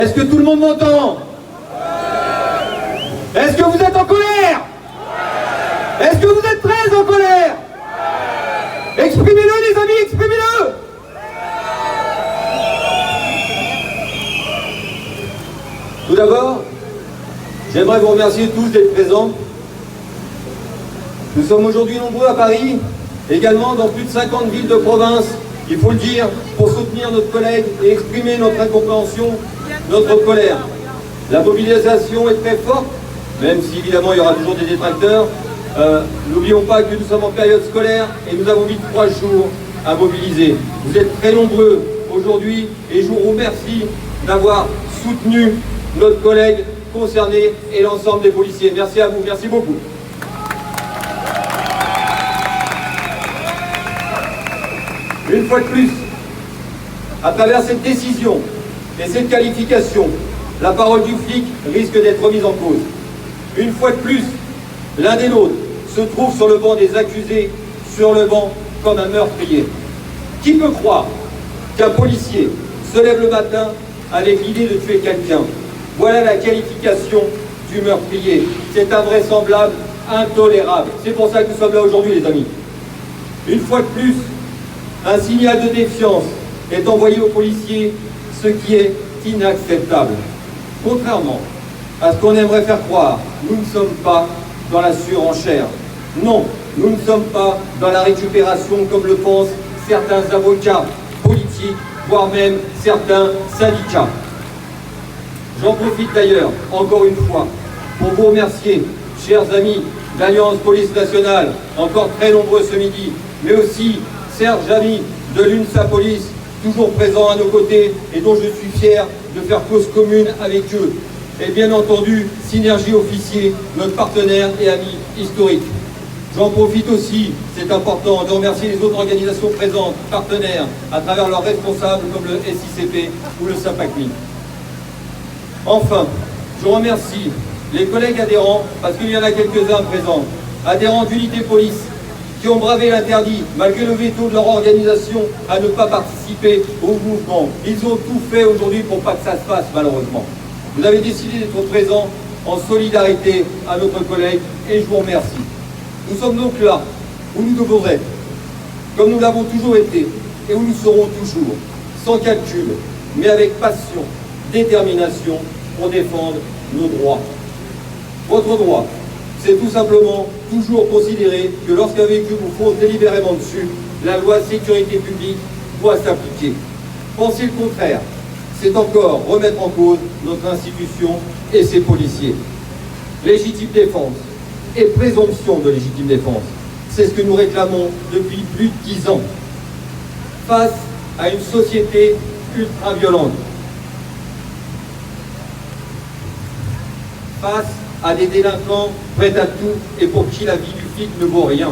Est-ce que tout le monde m'entend? Est-ce que vous êtes en colère? Est-ce que vous êtes très en colère? Exprimez-le les amis, exprimez-le! Tout d'abord, j'aimerais vous remercier tous d'être présents. Nous sommes aujourd'hui nombreux à Paris, également dans plus de 50 villes de province, il faut le dire, pour soutenir notre collègue et exprimer notre incompréhension, notre colère. La mobilisation est très forte, même si évidemment il y aura toujours des détracteurs. N'oublions pas que nous sommes en période scolaire et nous avons mis 3 jours à mobiliser. Vous êtes très nombreux aujourd'hui et je vous remercie d'avoir soutenu notre collègue concerné et l'ensemble des policiers. Merci à vous, merci beaucoup. Une fois de plus, à travers cette décision et cette qualification, la parole du flic risque d'être remise en cause. Une fois de plus, l'un des nôtres se trouve sur le banc des accusés, sur le banc comme un meurtrier. Qui peut croire qu'un policier se lève le matin avec l'idée de tuer quelqu'un? Voilà la qualification du meurtrier. C'est invraisemblable, intolérable. C'est pour ça que nous sommes là aujourd'hui, les amis. Une fois de plus, un signal de défiance est envoyé aux policiers, ce qui est inacceptable. Contrairement à ce qu'on aimerait faire croire, nous ne sommes pas dans la surenchère. Non, nous ne sommes pas dans la récupération comme le pensent certains avocats politiques, voire même certains syndicats. J'en profite d'ailleurs, encore une fois, pour vous remercier, chers amis d'Alliance Police Nationale, encore très nombreux ce midi, mais aussi Serge Jamy de l'UNSA Police, toujours présent à nos côtés et dont je suis fier de faire cause commune avec eux. Et bien entendu, Synergie Officier, notre partenaire et ami historique. J'en profite aussi, c'est important, de remercier les autres organisations présentes, partenaires, à travers leurs responsables comme le SICP ou le SAPACMI. Enfin, je remercie les collègues adhérents, parce qu'il y en a quelques-uns présents, adhérents d'Unité Police, qui ont bravé l'interdit, malgré le veto de leur organisation, à ne pas participer au mouvement. Ils ont tout fait aujourd'hui pour pas que ça se fasse, malheureusement. Vous avez décidé d'être présents en solidarité à notre collègue, et je vous remercie. Nous sommes donc là, où nous devons être, comme nous l'avons toujours été, et où nous serons toujours, sans calcul, mais avec passion, détermination, pour défendre nos droits. Votre droit, c'est tout simplement toujours considérer que lorsqu'un véhicule vous fonce délibérément dessus, la loi sécurité publique doit s'appliquer. Penser le contraire, c'est encore remettre en cause notre institution et ses policiers. Légitime défense et présomption de légitime défense, c'est ce que nous réclamons depuis plus de 10 ans. Face à une société ultra-violente, face à des délinquants prêts à tout et pour qui la vie du flic ne vaut rien,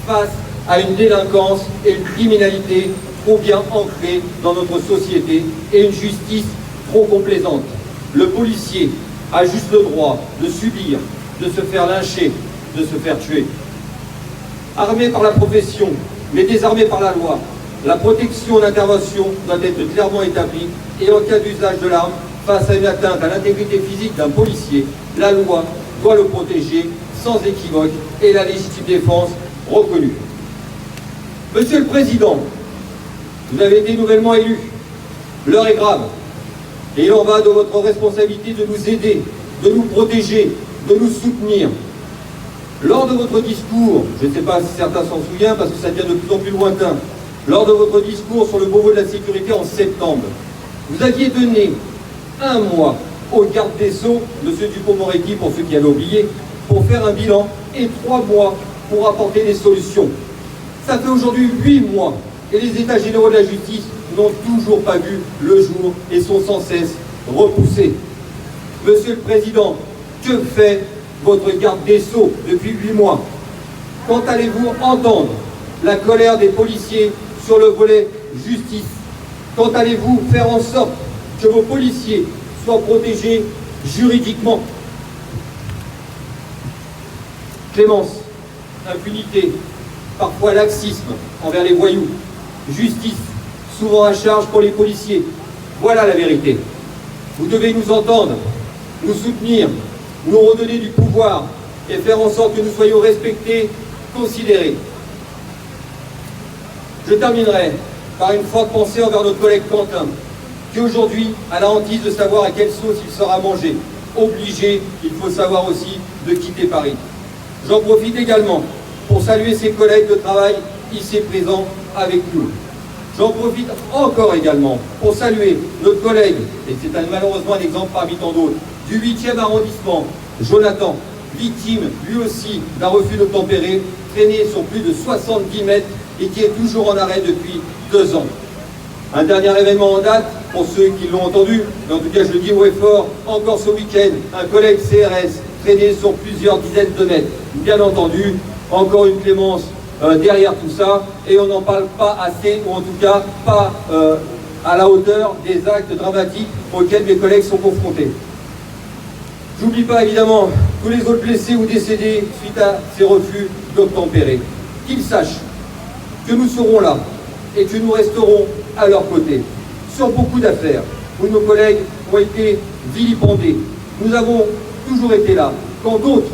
face à une délinquance et une criminalité trop bien ancrées dans notre société et une justice trop complaisante. Le policier a juste le droit de subir, de se faire lyncher, de se faire tuer. Armé par la profession, mais désarmé par la loi, la protection d'intervention doit être clairement établie et en cas d'usage de l'arme, face à une atteinte à l'intégrité physique d'un policier, la loi doit le protéger sans équivoque et la légitime défense reconnue. Monsieur le Président, vous avez été nouvellement élu. L'heure est grave. Et il en va de votre responsabilité de nous aider, de nous protéger, de nous soutenir. Lors de votre discours, je ne sais pas si certains s'en souviennent parce que ça devient de plus en plus lointain, lors de votre discours sur le Beauvau de la sécurité en septembre, vous aviez donné 1 mois au garde des Sceaux, M. Dupond-Moretti, pour ceux qui avaient oublié, pour faire un bilan, et 3 mois pour apporter des solutions. Ça fait aujourd'hui 8 mois, et les États généraux de la justice n'ont toujours pas vu le jour et sont sans cesse repoussés. Monsieur le Président, que fait votre garde des Sceaux depuis 8 mois? Quand allez-vous entendre la colère des policiers sur le volet justice? Quand allez-vous faire en sorte que vos policiers soient protégés juridiquement? Clémence, impunité, parfois laxisme envers les voyous, justice, souvent à charge pour les policiers. Voilà la vérité. Vous devez nous entendre, nous soutenir, nous redonner du pouvoir et faire en sorte que nous soyons respectés, considérés. Je terminerai par une forte pensée envers notre collègue Quentin, qui aujourd'hui a la hantise de savoir à quelle sauce il sera mangé. Obligé, il faut savoir aussi, de quitter Paris. J'en profite également pour saluer ses collègues de travail ici présents avec nous. J'en profite encore également pour saluer notre collègue, et c'est malheureusement un exemple parmi tant d'autres, du 8e arrondissement, Jonathan, victime lui aussi d'un refus d'obtempérer, traîné sur plus de 70 mètres et qui est toujours en arrêt depuis 2 ans. Un dernier événement en date, pour ceux qui l'ont entendu, mais en tout cas je le dis haut et fort, encore ce week-end, un collègue CRS traîné sur plusieurs dizaines de mètres. Bien entendu, encore une clémence derrière tout ça, et on n'en parle pas assez, ou en tout cas pas à la hauteur des actes dramatiques auxquels mes collègues sont confrontés. J'oublie pas évidemment tous les autres blessés ou décédés suite à ces refus d'obtempérer. Qu'ils sachent que nous serons là et que nous resterons à leur côté. Sur beaucoup d'affaires où nos collègues ont été vilipendés, nous avons toujours été là. Quand d'autres,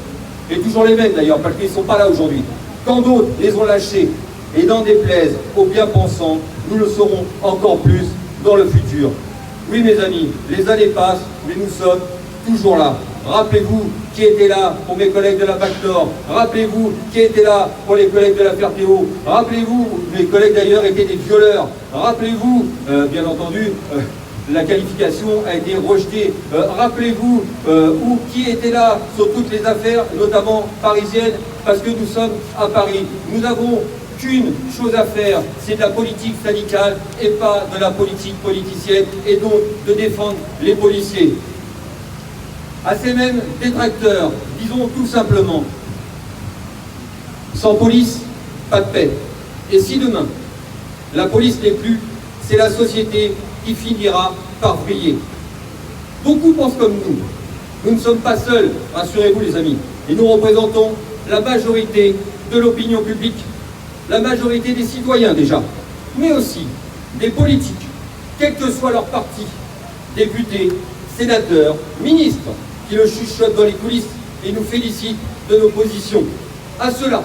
et toujours les mêmes d'ailleurs, parce qu'ils ne sont pas là aujourd'hui, quand d'autres les ont lâchés, et n'en déplaise aux bien-pensants, nous le serons encore plus dans le futur. Oui mes amis, les années passent, mais nous sommes toujours là. Rappelez-vous qui était là pour mes collègues de la BAC Nord. Rappelez-vous qui était là pour les collègues de la Ferté-Haut. Rappelez-vous, mes collègues d'ailleurs étaient des violeurs. Rappelez-vous, bien entendu, la qualification a été rejetée. Rappelez-vous qui était là sur toutes les affaires, notamment parisiennes, parce que nous sommes à Paris. Nous n'avons qu'une chose à faire, c'est de la politique syndicale et pas de la politique politicienne, et donc de défendre les policiers. À ces mêmes détracteurs, disons tout simplement, sans police, pas de paix. Et si demain, la police n'est plus, c'est la société qui finira par briller. Beaucoup pensent comme nous. Nous ne sommes pas seuls, rassurez-vous les amis, et nous représentons la majorité de l'opinion publique, la majorité des citoyens déjà, mais aussi des politiques, quel que soit leur parti, députés, sénateurs, ministres, qui le chuchotent dans les coulisses et nous félicitent de nos positions. À cela,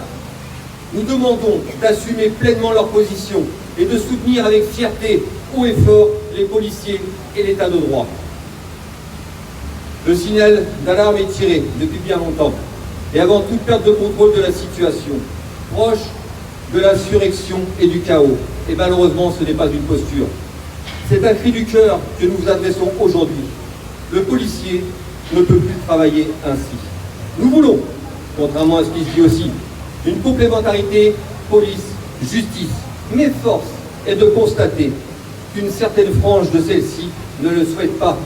nous demandons d'assumer pleinement leur position et de soutenir avec fierté, haut et fort, les policiers et l'état de droit. Le signal d'alarme est tiré depuis bien longtemps et avant toute perte de contrôle de la situation, proche de l'insurrection et du chaos. Et malheureusement, ce n'est pas une posture. C'est un cri du cœur que nous vous adressons aujourd'hui. Le policier ne peut plus travailler ainsi. Nous voulons, contrairement à ce qui se dit aussi, une complémentarité police-justice. Mais force est de constater qu'une certaine frange de celle-ci ne le souhaite pas,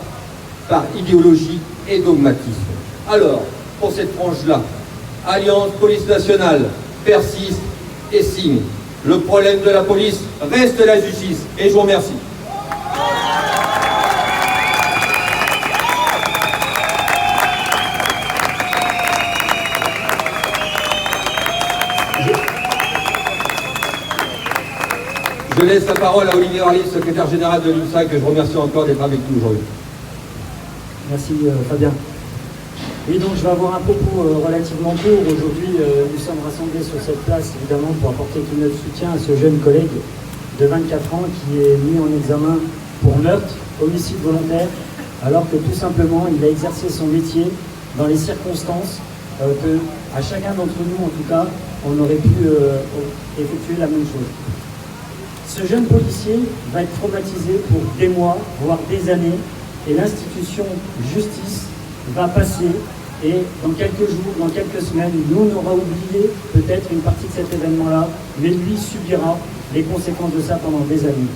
par idéologie et dogmatisme. Alors, pour cette frange-là, Alliance Police Nationale persiste et signe. Le problème de la police reste la justice. Et je vous remercie. Je laisse la parole à Olivier Arlis, secrétaire général de l'UNSA, que je remercie encore d'être avec nous aujourd'hui. Merci Fabien. Oui, donc je vais avoir un propos relativement court. Aujourd'hui, nous sommes rassemblés sur cette place, évidemment, pour apporter tout notre soutien à ce jeune collègue de 24 ans qui est mis en examen pour meurtre, homicide volontaire, alors que tout simplement, il a exercé son métier dans les circonstances que, à chacun d'entre nous, en tout cas, on aurait pu effectuer la même chose. Ce jeune policier va être traumatisé pour des mois, voire des années, et l'institution justice va passer, et dans quelques jours, dans quelques semaines, nous, on aura oublié peut-être une partie de cet événement-là, mais lui subira les conséquences de ça pendant des années.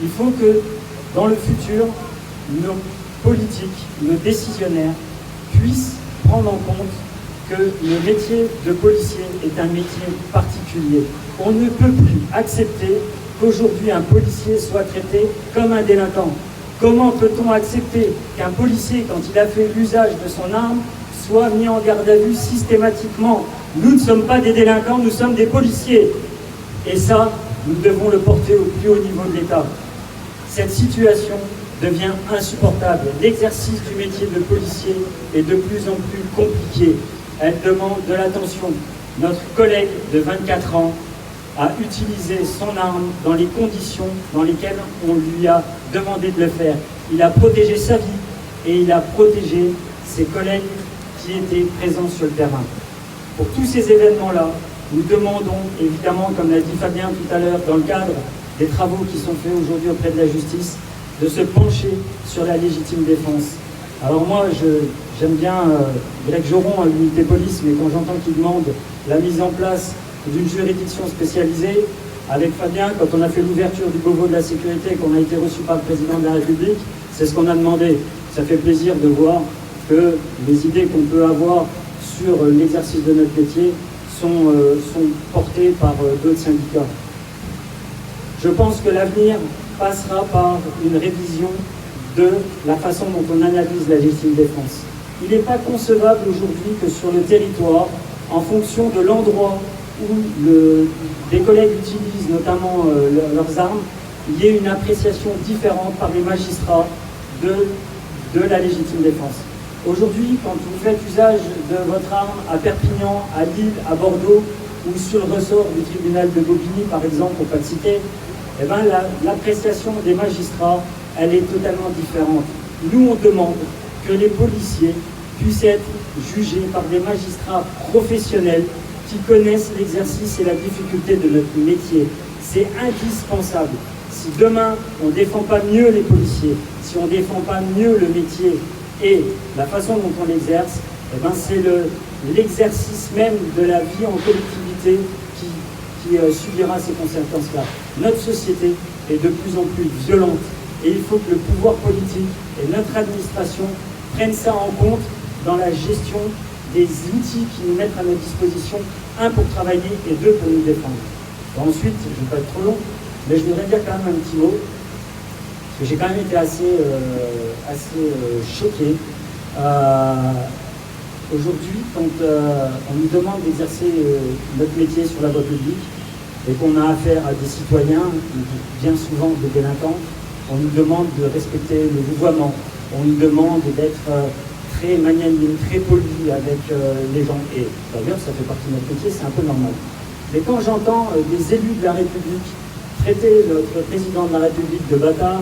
Il faut que, dans le futur, nos politiques, nos décisionnaires puissent prendre en compte que le métier de policier est un métier particulier. On ne peut plus accepter qu'aujourd'hui un policier soit traité comme un délinquant. Comment peut-on accepter qu'un policier, quand il a fait l'usage de son arme, soit mis en garde à vue systématiquement? Nous ne sommes pas des délinquants, nous sommes des policiers. Et ça, nous devons le porter au plus haut niveau de l'État. Cette situation devient insupportable. L'exercice du métier de policier est de plus en plus compliqué. Elle demande de l'attention. Notre collègue de 24 ans a utilisé son arme dans les conditions dans lesquelles on lui a demandé de le faire. Il a protégé sa vie et il a protégé ses collègues qui étaient présents sur le terrain. Pour tous ces événements-là, nous demandons, évidemment, comme l'a dit Fabien tout à l'heure, dans le cadre des travaux qui sont faits aujourd'hui auprès de la justice, de se pencher sur la légitime défense. Alors moi, j'aime bien Greg Joron à l'unité police, mais quand j'entends qu'il demande la mise en place d'une juridiction spécialisée, avec Fabien, quand on a fait l'ouverture du Beauvau de la sécurité, qu'on a été reçu par le président de la République, c'est ce qu'on a demandé. Ça fait plaisir de voir que les idées qu'on peut avoir sur l'exercice de notre métier sont portées par d'autres syndicats. Je pense que l'avenir passera par une révision de la façon dont on analyse la légitime défense. Il n'est pas concevable aujourd'hui que sur le territoire, en fonction de l'endroit où des collègues utilisent notamment leurs armes, il y ait une appréciation différente par les magistrats de la légitime défense. Aujourd'hui, quand vous faites usage de votre arme à Perpignan, à Lille, à Bordeaux, ou sur le ressort du tribunal de Bobigny, par exemple, pour ne pas le citer, eh ben, l'appréciation des magistrats, elle est totalement différente. Nous, on demande que les policiers puissent être jugés par des magistrats professionnels qui connaissent l'exercice et la difficulté de notre métier. C'est indispensable. Si demain, on ne défend pas mieux les policiers, si on ne défend pas mieux le métier et la façon dont on l'exerce, eh ben, c'est l'exercice même de la vie en collectivité qui subira ces conséquences-là. Notre société est de plus en plus violente et il faut que le pouvoir politique et notre administration prennent ça en compte dans la gestion des outils qui nous mettent à notre disposition, un pour travailler et deux pour nous défendre. Et ensuite, je ne vais pas être trop long, mais je voudrais dire quand même un petit mot, parce que j'ai quand même été assez choqué. Aujourd'hui, quand on nous demande d'exercer notre métier sur la voie publique et qu'on a affaire à des citoyens, bien souvent des délinquants, on nous demande de respecter le vouvoiement, on nous demande d'être très magnanime, très poli avec les gens. Et d'ailleurs, ça fait partie de notre métier, c'est un peu normal. Mais quand j'entends des élus de la République traiter notre président de la République de bâtard,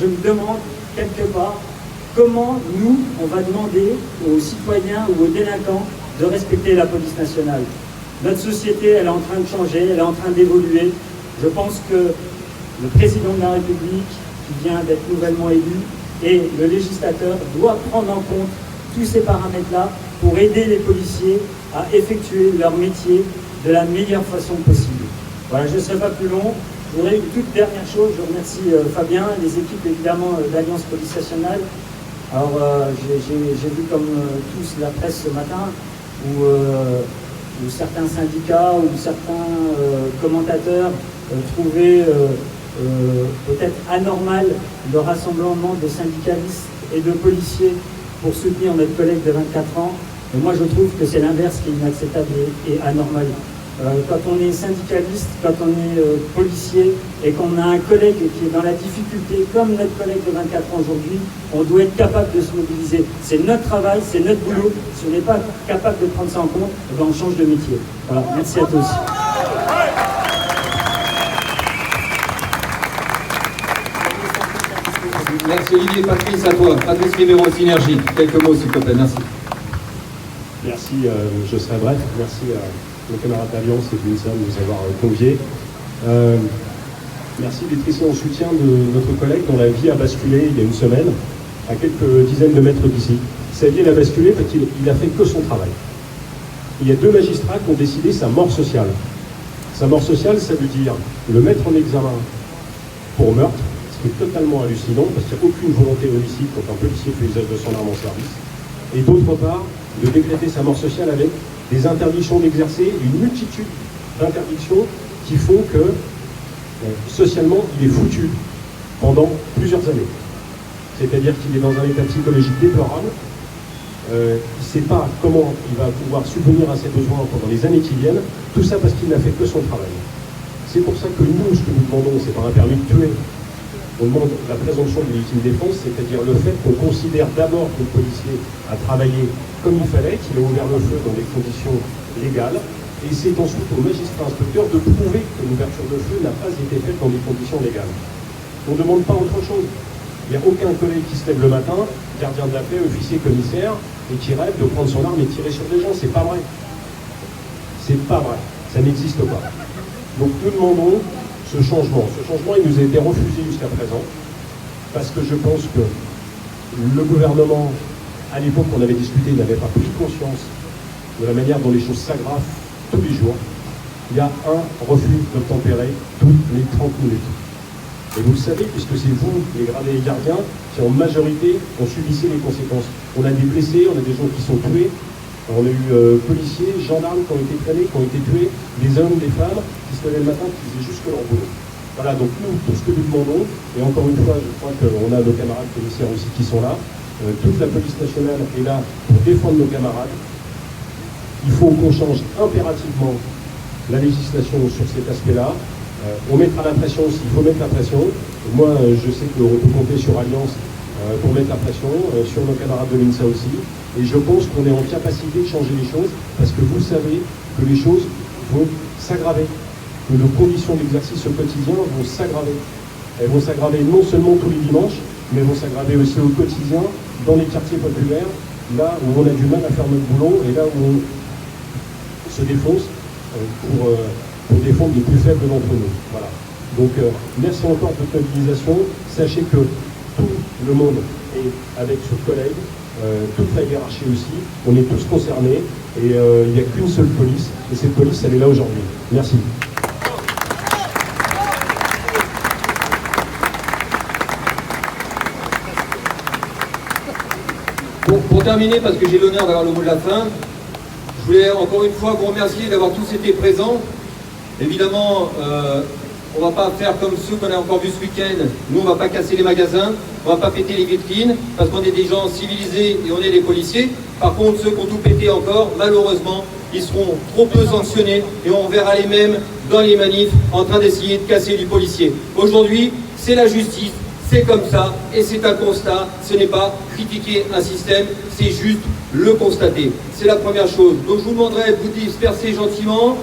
je me demande quelque part comment nous, on va demander aux citoyens ou aux délinquants de respecter la police nationale. Notre société, elle est en train de changer, elle est en train d'évoluer. Je pense que le président de la République, qui vient d'être nouvellement élu, et le législateur doivent prendre en compte tous ces paramètres-là pour aider les policiers à effectuer leur métier de la meilleure façon possible. Voilà, je ne serai pas plus long. Je voudrais une toute dernière chose, je remercie Fabien, les équipes évidemment d'Alliance Police Nationale. Alors j'ai vu comme tous la presse ce matin où certains syndicats ou certains commentateurs trouvaient peut-être anormal le rassemblement de syndicalistes et de policiers pour soutenir notre collègue de 24 ans. Et moi je trouve que c'est l'inverse qui est inacceptable et anormal. Quand on est syndicaliste, quand on est policier et qu'on a un collègue qui est dans la difficulté, comme notre collègue de 24 ans aujourd'hui, on doit être capable de se mobiliser. C'est notre travail, c'est notre boulot. Si on n'est pas capable de prendre ça en compte, eh ben on change de métier. Voilà, merci à tous. Merci Olivier. Patrice, à toi. Patrice Riméro, Synergie. Quelques mots s'il te plaît, merci. Merci, je serai bref. Merci à nos camarades d'Alliance et de l'UNSA de nous avoir conviés. Merci d'être ici en soutien de notre collègue dont la vie a basculé il y a une semaine, à quelques dizaines de mètres d'ici. Sa vie elle a basculé parce qu'il n'a fait que son travail. Il y a deux magistrats qui ont décidé sa mort sociale. Sa mort sociale, ça veut dire le mettre en examen pour meurtre, ce qui est totalement hallucinant parce qu'il n'y a aucune volonté homicide quand un policier fait usage de son arme en service. Et d'autre part, de décréter sa mort sociale avec des interdictions d'exercer, une multitude d'interdictions qui font que socialement il est foutu pendant plusieurs années. C'est-à-dire qu'il est dans un état psychologique déplorable, il ne sait pas comment il va pouvoir subvenir à ses besoins pendant les années qui viennent, tout ça parce qu'il n'a fait que son travail. C'est pour ça que nous, ce que nous demandons, c'est pas un permis de tuer, On demande la présomption de légitime défense, c'est-à-dire le fait qu'on considère d'abord que le policier a travaillé comme il fallait, qu'il a ouvert le feu dans des conditions légales, et c'est ensuite au magistrat inspecteur de prouver que l'ouverture de feu n'a pas été faite dans des conditions légales. On ne demande pas autre chose. Il n'y a aucun collègue qui se lève le matin, gardien de la paix, officier, commissaire, et qui rêve de prendre son arme et tirer sur des gens. C'est pas vrai. C'est pas vrai. Ça n'existe pas. Donc nous demandons ce changement. Ce changement, il nous a été refusé jusqu'à présent, parce que je pense que le gouvernement, à l'époque où on avait discuté, n'avait pas pris conscience de la manière dont les choses s'aggravent tous les jours. Il y a un refus d'obtempérer toutes les 30 minutes. Et vous le savez, puisque c'est vous, les gradés et gardiens, qui en majorité ont subissé les conséquences. On a des blessés, on a des gens qui sont tués, on a eu policiers, gendarmes qui ont été traînés, qui ont été tués, des hommes, des femmes, qui se levaient le matin, qui faisaient juste leur boulot. Voilà, donc nous, tout ce que nous demandons, et encore une fois, je crois qu'on a nos camarades policiers aussi qui sont là, toute la police nationale est là pour défendre nos camarades. Il faut qu'on change impérativement la législation sur cet aspect-là. On mettra la pression s'il faut mettre la pression. Moi, je sais qu'on peut compter sur Alliance pour mettre la pression, sur nos camarades de l'INSA aussi. Et je pense qu'on est en capacité de changer les choses, parce que vous savez que les choses vont s'aggraver, que nos conditions d'exercice au quotidien vont s'aggraver. Elles vont s'aggraver non seulement tous les dimanches, mais vont s'aggraver aussi au quotidien, dans les quartiers populaires, là où on a du mal à faire notre boulot, et là où on se défonce pour défendre les plus faibles d'entre nous. Voilà. Donc merci encore de votre mobilisation. Sachez que tout le monde est avec ce collègue, toute la hiérarchie aussi. On est tous concernés et il n'y a qu'une seule police. Et cette police, elle est là aujourd'hui. Merci. Pour terminer, parce que j'ai l'honneur d'avoir le mot de la fin, je voulais encore une fois vous remercier d'avoir tous été présents. Évidemment, on ne va pas faire comme ceux qu'on a encore vus ce week-end. Nous, on ne va pas casser les magasins, on ne va pas péter les vitrines, parce qu'on est des gens civilisés et on est des policiers. Par contre, ceux qui ont tout pété encore, malheureusement, ils seront trop peu sanctionnés et on verra les mêmes dans les manifs en train d'essayer de casser du policier. Aujourd'hui, c'est la justice, c'est comme ça et c'est un constat. Ce n'est pas critiquer un système, c'est juste le constater. C'est la première chose. Donc je vous demanderai de vous disperser gentiment.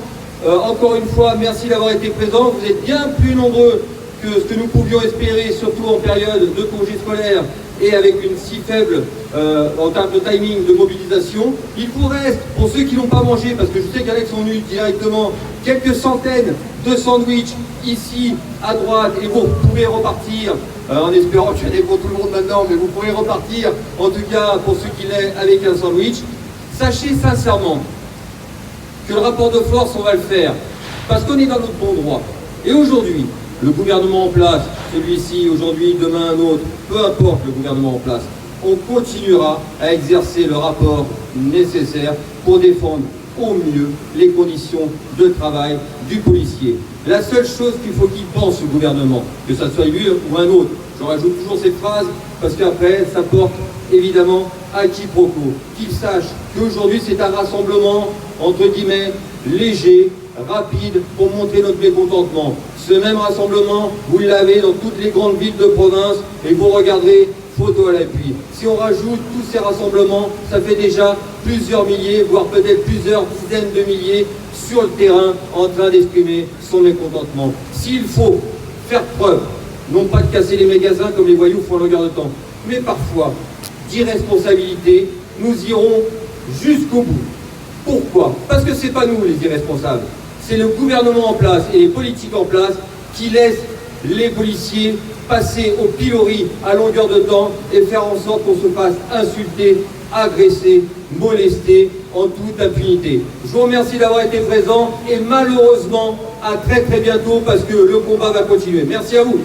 Encore une fois, merci d'avoir été présents. Vous êtes bien plus nombreux que ce que nous pouvions espérer, surtout en période de congé scolaire et avec une si faible en termes de timing de mobilisation. Il vous reste, pour ceux qui n'ont pas mangé, parce que je sais qu'il y en a qui sont venus directement, quelques centaines de sandwichs ici à droite, et vous pouvez repartir en espérant qu'il y en ait pour tout le monde maintenant, mais vous pourrez repartir en tout cas pour ceux qui l'aient avec un sandwich. Sachez sincèrement que le rapport de force, on va le faire parce qu'on est dans notre bon droit. Et aujourd'hui, le gouvernement en place, celui-ci, aujourd'hui, demain un autre, peu importe le gouvernement en place, on continuera à exercer le rapport nécessaire pour défendre au mieux les conditions de travail du policier. La seule chose qu'il faut qu'il pense, ce gouvernement, que ça soit lui ou un autre, je rajoute toujours cette phrase parce qu'après ça porte évidemment à quiproquo, qu'il sache qu'aujourd'hui c'est un rassemblement entre guillemets léger, rapide pour montrer notre mécontentement. Ce même rassemblement, vous l'avez dans toutes les grandes villes de province et vous regarderez photo à l'appui. Si on rajoute tous ces rassemblements, ça fait déjà plusieurs milliers, voire peut-être plusieurs dizaines de milliers sur le terrain en train d'exprimer son mécontentement. S'il faut faire preuve, non pas de casser les magasins comme les voyous font à longueur de temps, mais parfois d'irresponsabilité, nous irons jusqu'au bout. Pourquoi? Parce que ce n'est pas nous les irresponsables, c'est le gouvernement en place et les politiques en place qui laissent les policiers passer au pilori à longueur de temps et faire en sorte qu'on se fasse insulter, agresser, molester en toute impunité. Je vous remercie d'avoir été présents et malheureusement à très très bientôt parce que le combat va continuer. Merci à vous.